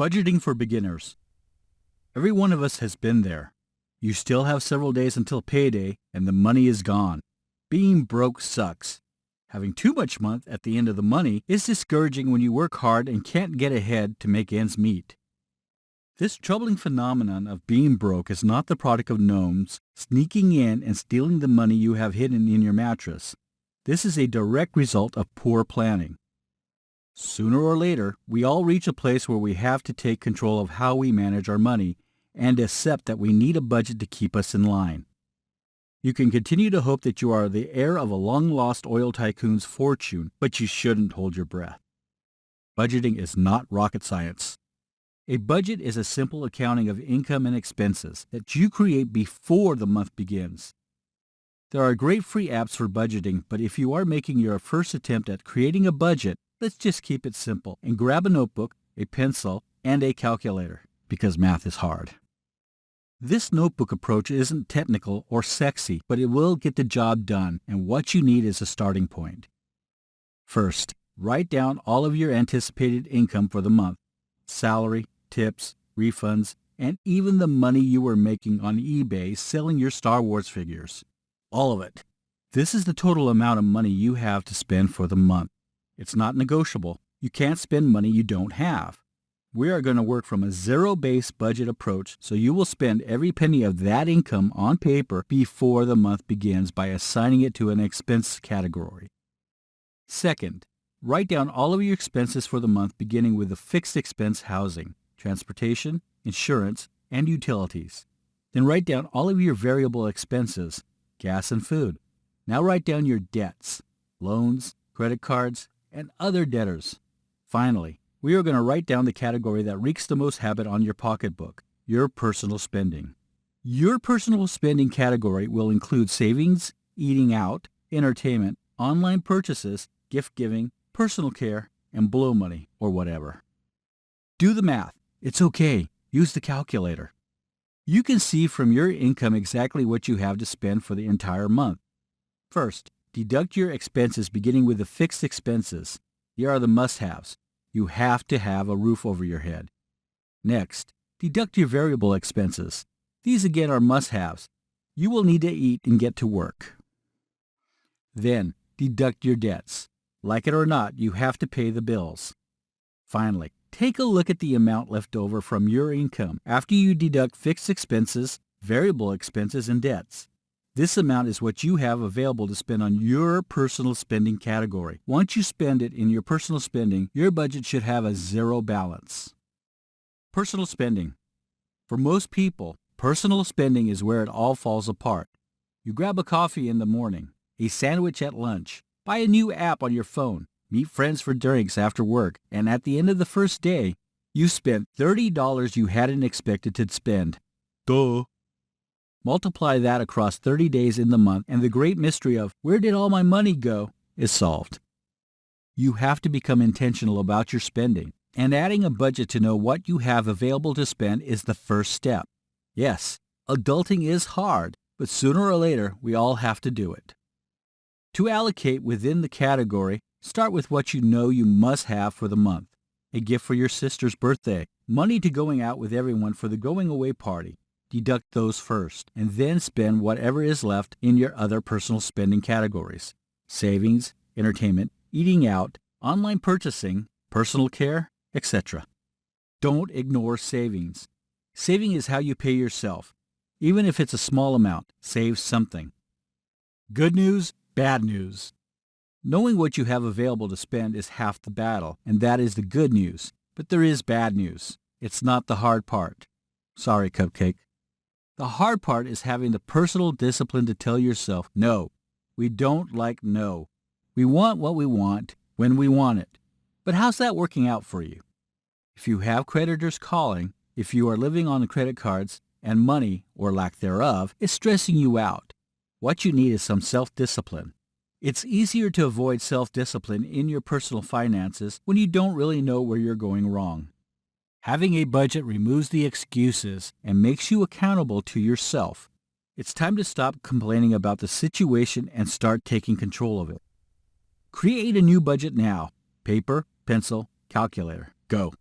Budgeting for beginners. Every one of us has been there. You still have several days until payday and the money is gone. Being broke sucks. Having too much money at the end of the money is discouraging when you work hard and can't get ahead to make ends meet. This troubling phenomenon of being broke is not the product of gnomes sneaking in and stealing the money you have hidden in your mattress. This is a direct result of poor planning. Sooner or later, we all reach a place where we have to take control of how we manage our money and accept that we need a budget to keep us in line. You can continue to hope that you are the heir of a long-lost oil tycoon's fortune, but you shouldn't hold your breath. Budgeting is not rocket science. A budget is a simple accounting of income and expenses that you create before the month begins. There are great free apps for budgeting, but if you are making your first attempt at creating a budget, let's just keep it simple and grab a notebook, a pencil, and a calculator, because math is hard. This notebook approach isn't technical or sexy, but it will get the job done, and what you need is a starting point. First, write down all of your anticipated income for the month: salary, tips, refunds, and even the money you were making on eBay selling your Star Wars figures. All of it. This is the total amount of money you have to spend for the month. It's not negotiable. You can't spend money you don't have. We are going to work from a zero-based budget approach, so you will spend every penny of that income on paper before the month begins by assigning it to an expense category. Second, write down all of your expenses for the month beginning with the fixed expense housing, transportation, insurance, and utilities. Then write down all of your variable expenses, gas and food. Now write down your debts, loans, credit cards, and other debtors. Finally, we are going to write down the category that wreaks the most havoc on your pocketbook, your personal spending. Your personal spending category will include savings, eating out, entertainment, online purchases, gift giving, personal care, and blow money, or whatever. Do the math. It's okay. Use the calculator. You can see from your income exactly what you have to spend for the entire month. First, deduct your expenses beginning with the fixed expenses. Here are the must-haves. You have to have a roof over your head. Next, deduct your variable expenses. These again are must-haves. You will need to eat and get to work. Then, deduct your debts. Like it or not, you have to pay the bills. Finally, take a look at the amount left over from your income after you deduct fixed expenses, variable expenses, and debts. This amount is what you have available to spend on your personal spending category. Once you spend it in your personal spending, your budget should have a zero balance. Personal spending. For most people, personal spending is where it all falls apart. You grab a coffee in the morning, a sandwich at lunch, buy a new app on your phone, meet friends for drinks after work, and at the end of the first day, you spent $30 you hadn't expected to spend. Duh. Multiply that across 30 days in the month, and the great mystery of where did all my money go is solved. You have to become intentional about your spending, and adding a budget to know what you have available to spend is the first step. Yes, adulting is hard, but sooner or later we all have to do it. To allocate within the category, start with what you know you must have for the month. A gift for your sister's birthday, money to going out with everyone for the going away party. Deduct those first, and then spend whatever is left in your other personal spending categories: savings, entertainment, eating out, online purchasing, personal care, etc. Don't ignore savings. Saving is how you pay yourself. Even if it's a small amount, save something. Good news, bad news. Knowing what you have available to spend is half the battle, and that is the good news. But there is bad news. It's not the hard part. Sorry, Cupcake. The hard part is having the personal discipline to tell yourself, no. We don't like no. We want what we want when we want it. But how's that working out for you? If you have creditors calling, if you are living on credit cards, and money, or lack thereof, is stressing you out, what you need is some self-discipline. It's easier to avoid self-discipline in your personal finances when you don't really know where you're going wrong. Having a budget removes the excuses and makes you accountable to yourself. It's time to stop complaining about the situation and start taking control of it. Create a new budget now. Paper, pencil, calculator. Go.